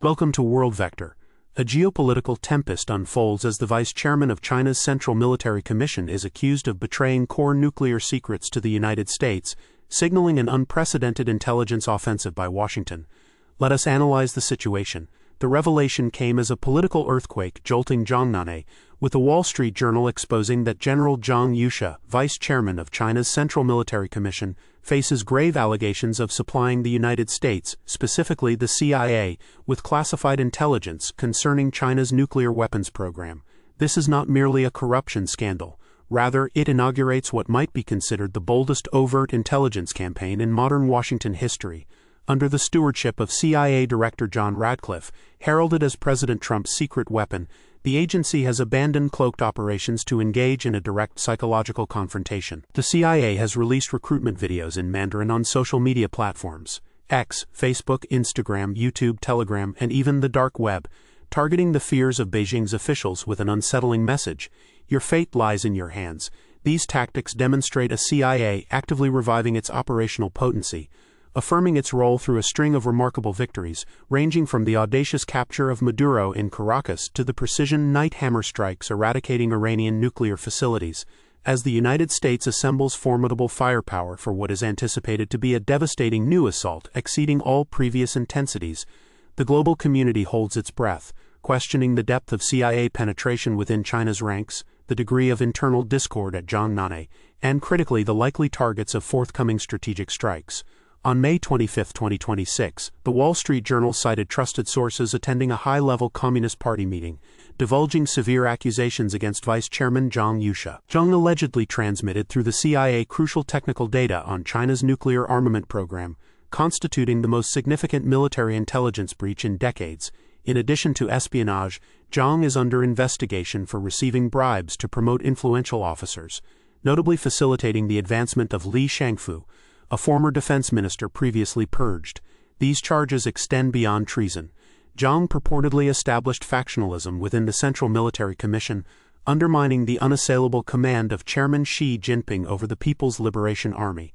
Welcome to World Vector. A geopolitical tempest unfolds as the vice chairman of China's Central Military Commission is accused of betraying core nuclear secrets to the United States, signaling an unprecedented intelligence offensive by Washington. Let us analyze the situation. The revelation came as a political earthquake jolting Zhongnanhai, with the Wall Street Journal exposing that General Zhang Youxia, vice chairman of China's Central Military Commission, faces grave allegations of supplying the United States, specifically the CIA, with classified intelligence concerning China's nuclear weapons program. This is not merely a corruption scandal. Rather, it inaugurates what might be considered the boldest overt intelligence campaign in modern Washington history. Under the stewardship of CIA Director John Ratcliffe, heralded as President Trump's secret weapon, the agency has abandoned cloaked operations to engage in a direct psychological confrontation. The CIA has released recruitment videos in Mandarin on social media platforms, X, Facebook, Instagram, YouTube, Telegram, and even the dark web, targeting the fears of Beijing's officials with an unsettling message: "Your fate lies in your hands." These tactics demonstrate a CIA actively reviving its operational potency, affirming its role through a string of remarkable victories, ranging from the audacious capture of Maduro in Caracas to the precision night hammer strikes eradicating Iranian nuclear facilities. As the United States assembles formidable firepower for what is anticipated to be a devastating new assault exceeding all previous intensities, the global community holds its breath, questioning the depth of CIA penetration within China's ranks, the degree of internal discord at Zhongnanhai, and critically the likely targets of forthcoming strategic strikes. On May 25, 2026, the Wall Street Journal cited trusted sources attending a high-level Communist Party meeting, divulging severe accusations against Vice Chairman Zhang Youxia. Zhang allegedly transmitted through the CIA crucial technical data on China's nuclear armament program, constituting the most significant military intelligence breach in decades. In addition to espionage, Zhang is under investigation for receiving bribes to promote influential officers, notably facilitating the advancement of Li Shangfu, a former defense minister previously purged. These charges extend beyond treason. Zhang purportedly established factionalism within the Central Military Commission, undermining the unassailable command of Chairman Xi Jinping over the People's Liberation Army.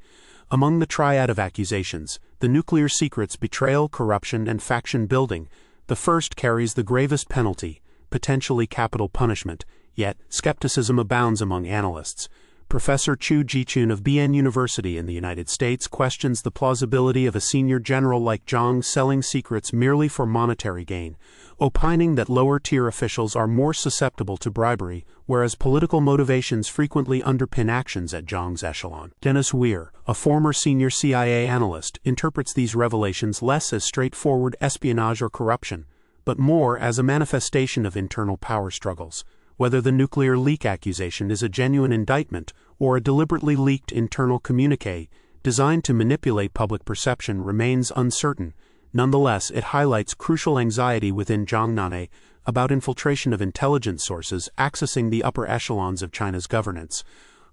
Among the triad of accusations, the nuclear secrets, betrayal, corruption, and faction building, the first carries the gravest penalty, potentially capital punishment, yet skepticism abounds among analysts. Professor Chu Jichun of BN University in the United States questions the plausibility of a senior general like Zhang selling secrets merely for monetary gain, opining that lower-tier officials are more susceptible to bribery, whereas political motivations frequently underpin actions at Zhang's echelon. Dennis Weir, a former senior CIA analyst, interprets these revelations less as straightforward espionage or corruption, but more as a manifestation of internal power struggles. Whether the nuclear leak accusation is a genuine indictment or a deliberately leaked internal communiqué designed to manipulate public perception remains uncertain. Nonetheless, it highlights crucial anxiety within Zhongnanhai about infiltration of intelligence sources accessing the upper echelons of China's governance.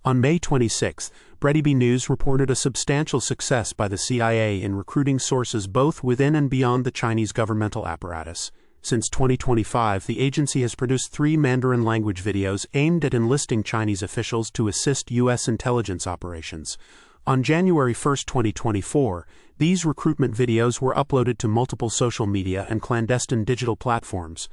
On May 26, Breadybee News reported a substantial success by the CIA in recruiting sources both within and beyond the Chinese governmental apparatus. Since 2025, the agency has produced 3 Mandarin language videos aimed at enlisting Chinese officials to assist U.S. intelligence operations. On January 1, 2024, these recruitment videos were uploaded to multiple social media and clandestine digital platforms,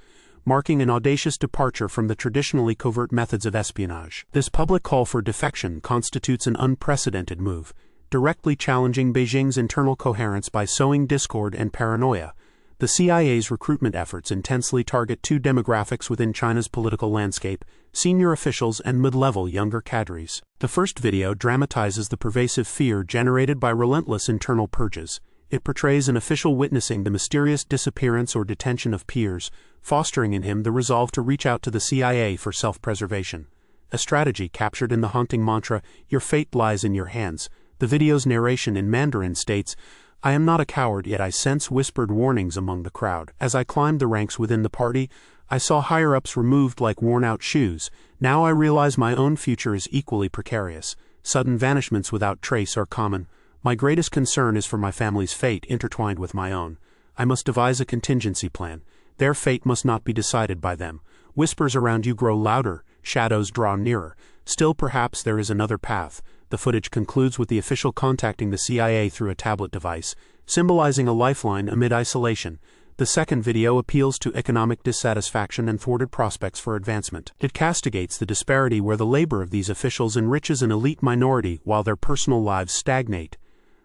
marking an audacious departure from the traditionally covert methods of espionage. This public call for defection constitutes an unprecedented move, directly challenging Beijing's internal coherence by sowing discord and paranoia. The CIA's recruitment efforts intensely target 2 demographics within China's political landscape: senior officials and mid-level younger cadres. The first video dramatizes the pervasive fear generated by relentless internal purges. It portrays an official witnessing the mysterious disappearance or detention of peers, fostering in him the resolve to reach out to the CIA for self-preservation. A strategy captured in the haunting mantra, "Your fate lies in your hands." The video's narration in Mandarin states, "I am not a coward, yet I sense whispered warnings among the crowd. As I climbed the ranks within the party, I saw higher-ups removed like worn-out shoes. Now I realize my own future is equally precarious. Sudden vanishments without trace are common. My greatest concern is for my family's fate intertwined with my own. I must devise a contingency plan. Their fate must not be decided by them. Whispers around you grow louder, shadows draw nearer. Still, perhaps there is another path." The footage concludes with the official contacting the CIA through a tablet device, symbolizing a lifeline amid isolation. The second video appeals to economic dissatisfaction and thwarted prospects for advancement. It castigates the disparity where the labor of these officials enriches an elite minority while their personal lives stagnate.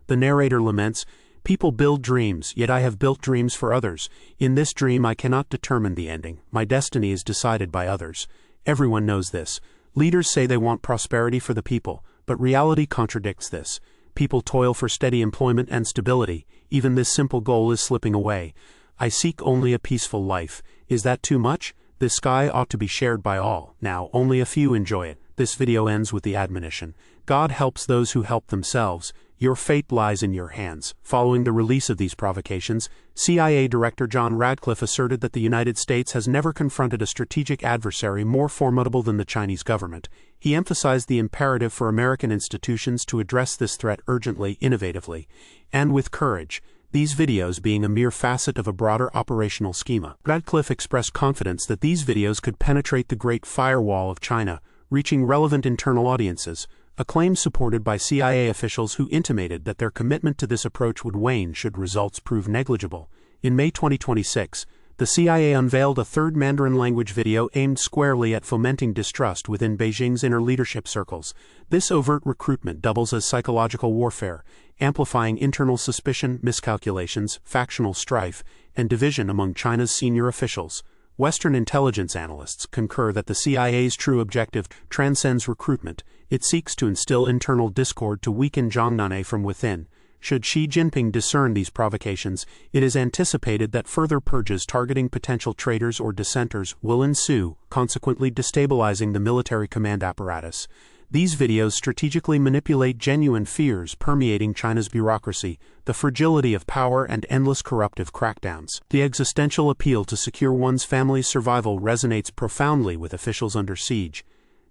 The narrator laments, "People build dreams, yet I have built dreams for others. In this dream I cannot determine the ending. My destiny is decided by others." Everyone knows this. Leaders say they want prosperity for the people, but reality contradicts this. People toil for steady employment and stability. Even this simple goal is slipping away. "I seek only a peaceful life." Is that too much? This sky ought to be shared by all. Now, only a few enjoy it. This video ends with the admonition, "God helps those who help themselves. Your fate lies in your hands." Following the release of these provocations, CIA Director John Radcliffe asserted that the United States has never confronted a strategic adversary more formidable than the Chinese government. He emphasized the imperative for American institutions to address this threat urgently, innovatively, and with courage, these videos being a mere facet of a broader operational schema. Radcliffe expressed confidence that these videos could penetrate the Great Firewall of China, reaching relevant internal audiences, a claim supported by CIA officials who intimated that their commitment to this approach would wane should results prove negligible. In May 2026, the CIA unveiled a third Mandarin language video aimed squarely at fomenting distrust within Beijing's inner leadership circles. This overt recruitment doubles as psychological warfare, amplifying internal suspicion, miscalculations, factional strife, and division among China's senior officials. Western intelligence analysts concur that the CIA's true objective transcends recruitment. It seeks to instill internal discord to weaken Zhongnanhe from within. Should Xi Jinping discern these provocations, it is anticipated that further purges targeting potential traitors or dissenters will ensue, consequently destabilizing the military command apparatus. These videos strategically manipulate genuine fears permeating China's bureaucracy, the fragility of power and endless corruptive crackdowns. The existential appeal to secure one's family's survival resonates profoundly with officials under siege.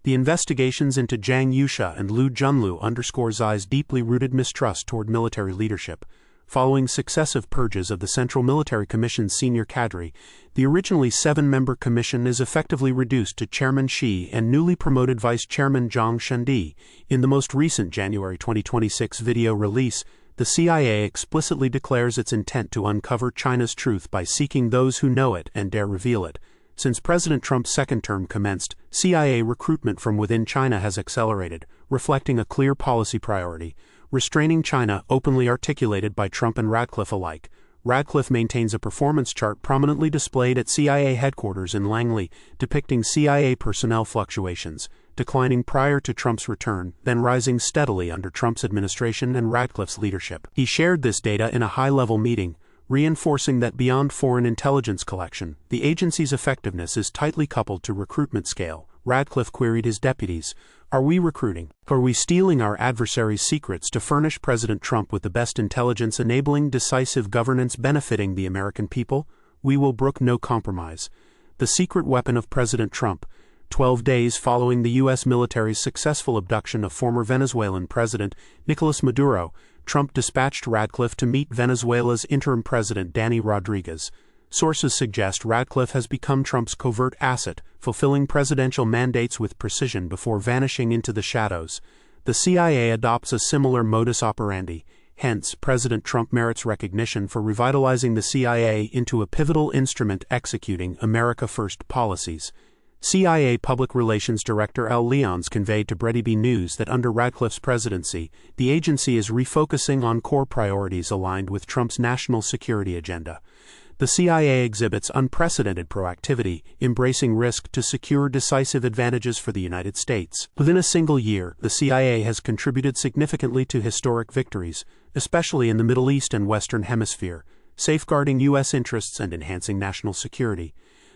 The investigations into Zhang Yusha and Liu Junlu underscore Xi's deeply rooted mistrust toward military leadership. Following successive purges of the Central Military Commission's senior cadre, the originally 7-member commission is effectively reduced to Chairman Xi and newly promoted Vice Chairman Zhang Shendi. In the most recent January 2026 video release, the CIA explicitly declares its intent to uncover China's truth by seeking those who know it and dare reveal it. Since President Trump's second term commenced, CIA recruitment from within China has accelerated, reflecting a clear policy priority: restraining China, openly articulated by Trump and Radcliffe alike. Radcliffe maintains a performance chart prominently displayed at CIA headquarters in Langley, depicting CIA personnel fluctuations, declining prior to Trump's return, then rising steadily under Trump's administration and Radcliffe's leadership. He shared this data in a high-level meeting, reinforcing that beyond foreign intelligence collection, the agency's effectiveness is tightly coupled to recruitment scale. Radcliffe queried his deputies, "Are we recruiting? Are we stealing our adversaries' secrets to furnish President Trump with the best intelligence enabling decisive governance benefiting the American people? We will brook no compromise." The secret weapon of President Trump. 12 days following the U.S. military's successful abduction of former Venezuelan President Nicolas Maduro, Trump dispatched Radcliffe to meet Venezuela's interim president Dani Rodriguez. Sources suggest Radcliffe has become Trump's covert asset, fulfilling presidential mandates with precision before vanishing into the shadows. The CIA adopts a similar modus operandi. Hence, President Trump merits recognition for revitalizing the CIA into a pivotal instrument executing America First policies. CIA Public Relations Director L. Leons conveyed to Brady B News that under Radcliffe's presidency, the agency is refocusing on core priorities aligned with Trump's national security agenda. The CIA exhibits unprecedented proactivity, embracing risk to secure decisive advantages for the United States. Within a single year, the CIA has contributed significantly to historic victories, especially in the Middle East and Western Hemisphere, safeguarding U.S. interests and enhancing national security.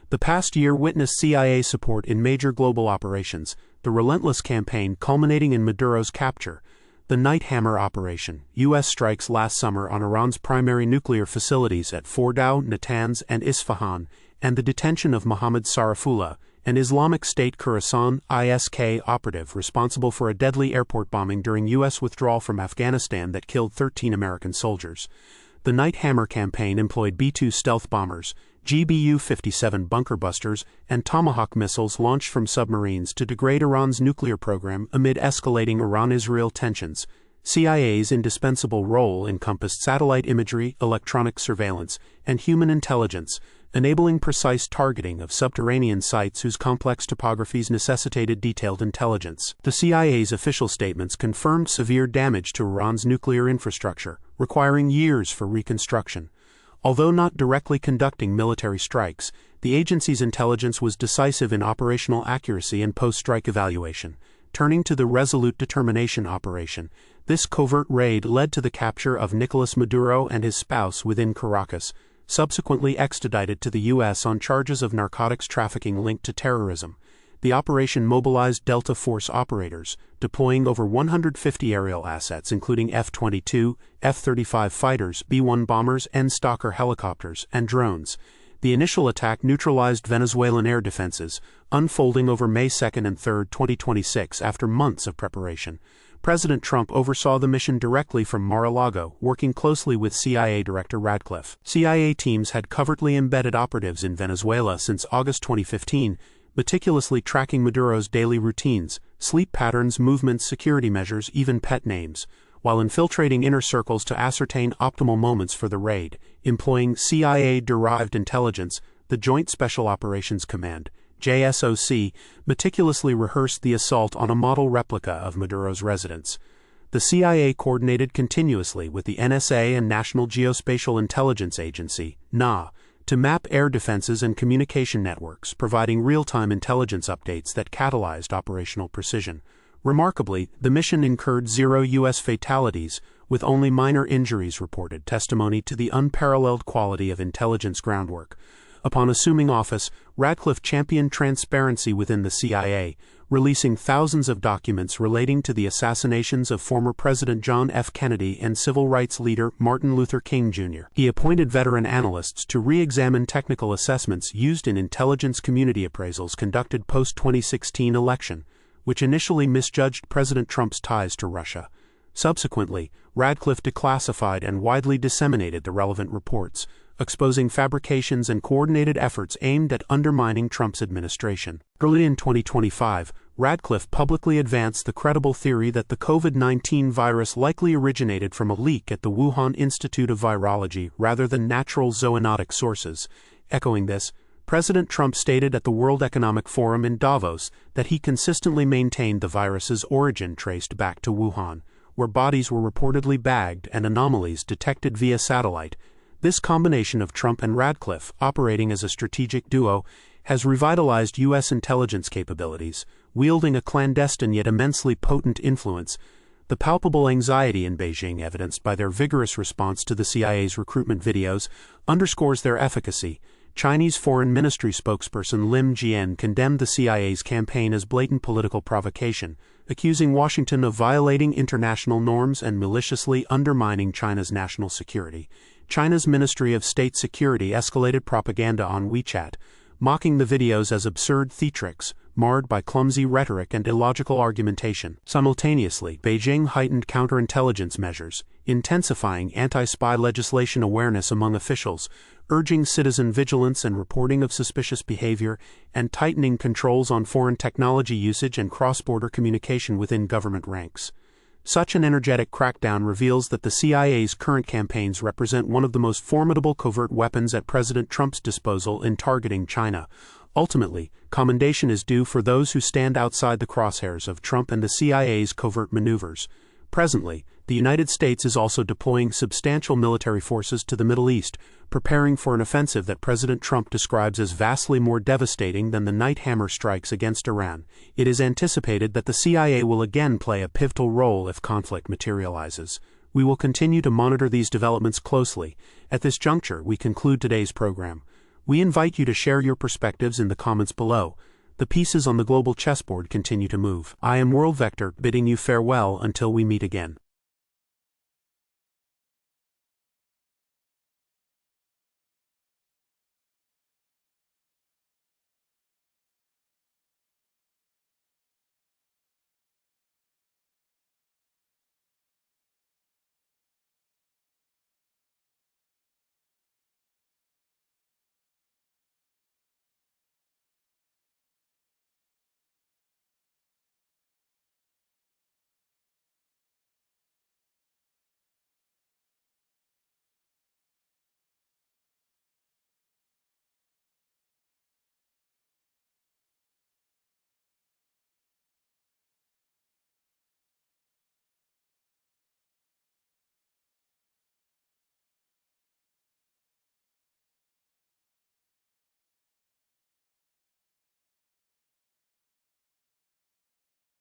The past year witnessed CIA support in major global operations, the relentless campaign culminating in Maduro's capture, the Night Hammer operation, U.S. strikes last summer on Iran's primary nuclear facilities at Fordow, Natanz, and Isfahan, and the detention of Mohammad Sarifullah, an Islamic State Khorasan ISK operative responsible for a deadly airport bombing during U.S. withdrawal from Afghanistan that killed 13 American soldiers. The Night Hammer campaign employed B-2 stealth bombers, GBU-57 bunker busters, and Tomahawk missiles launched from submarines to degrade Iran's nuclear program amid escalating Iran-Israel tensions. CIA's indispensable role encompassed satellite imagery, electronic surveillance, and human intelligence, enabling precise targeting of subterranean sites whose complex topographies necessitated detailed intelligence. The CIA's official statements confirmed severe damage to Iran's nuclear infrastructure, requiring years for reconstruction. Although not directly conducting military strikes, the agency's intelligence was decisive in operational accuracy and post-strike evaluation. Turning to the Resolute Determination operation, this covert raid led to the capture of Nicolas Maduro and his spouse within Caracas, subsequently extradited to the U.S. on charges of narcotics trafficking linked to terrorism. The operation mobilized Delta Force operators, deploying over 150 aerial assets including F-22, F-35 fighters, B-1 bombers, and Stalker helicopters, and drones. The initial attack neutralized Venezuelan air defenses, unfolding over May 2 and 3, 2026 after months of preparation. President Trump oversaw the mission directly from Mar-a-Lago, working closely with CIA Director Radcliffe. CIA teams had covertly embedded operatives in Venezuela since August 2015, meticulously tracking Maduro's daily routines, sleep patterns, movements, security measures, even pet names, while infiltrating inner circles to ascertain optimal moments for the raid, employing CIA-derived intelligence. The Joint Special Operations Command, JSOC, meticulously rehearsed the assault on a model replica of Maduro's residence. The CIA coordinated continuously with the NSA and National Geospatial Intelligence Agency, NA, to map air defenses and communication networks, providing real-time intelligence updates that catalyzed operational precision. Remarkably, the mission incurred 0 U.S. fatalities, with only minor injuries reported, testimony to the unparalleled quality of intelligence groundwork. Upon assuming office, Radcliffe championed transparency within the CIA, releasing thousands of documents relating to the assassinations of former President John F. Kennedy and civil rights leader Martin Luther King Jr. He appointed veteran analysts to re-examine technical assessments used in intelligence community appraisals conducted post-2016 election, which initially misjudged President Trump's ties to Russia. Subsequently, Radcliffe declassified and widely disseminated the relevant reports, exposing fabrications and coordinated efforts aimed at undermining Trump's administration. Early in 2025, Radcliffe publicly advanced the credible theory that the COVID-19 virus likely originated from a leak at the Wuhan Institute of Virology rather than natural zoonotic sources. Echoing this, President Trump stated at the World Economic Forum in Davos that he consistently maintained the virus's origin traced back to Wuhan, where bodies were reportedly bagged and anomalies detected via satellite. This combination of Trump and Radcliffe, operating as a strategic duo, has revitalized U.S. intelligence capabilities, wielding a clandestine yet immensely potent influence. The palpable anxiety in Beijing, evidenced by their vigorous response to the CIA's recruitment videos, underscores their efficacy. Chinese Foreign Ministry spokesperson Lim Jian condemned the CIA's campaign as blatant political provocation, accusing Washington of violating international norms and maliciously undermining China's national security. China's Ministry of State Security escalated propaganda on WeChat, mocking the videos as absurd theatrics, marred by clumsy rhetoric and illogical argumentation. Simultaneously, Beijing heightened counterintelligence measures, intensifying anti-spy legislation awareness among officials, urging citizen vigilance and reporting of suspicious behavior, and tightening controls on foreign technology usage and cross-border communication within government ranks. Such an energetic crackdown reveals that the CIA's current campaigns represent one of the most formidable covert weapons at President Trump's disposal in targeting China. Ultimately, commendation is due for those who stand outside the crosshairs of Trump and the CIA's covert maneuvers. Presently, the United States is also deploying substantial military forces to the Middle East, preparing for an offensive that President Trump describes as vastly more devastating than the night hammer strikes against Iran. It is anticipated that the CIA will again play a pivotal role if conflict materializes. We will continue to monitor these developments closely. At this juncture, we conclude today's program. We invite you to share your perspectives in the comments below. The pieces on the global chessboard continue to move. I am World Vector, bidding you farewell until we meet again.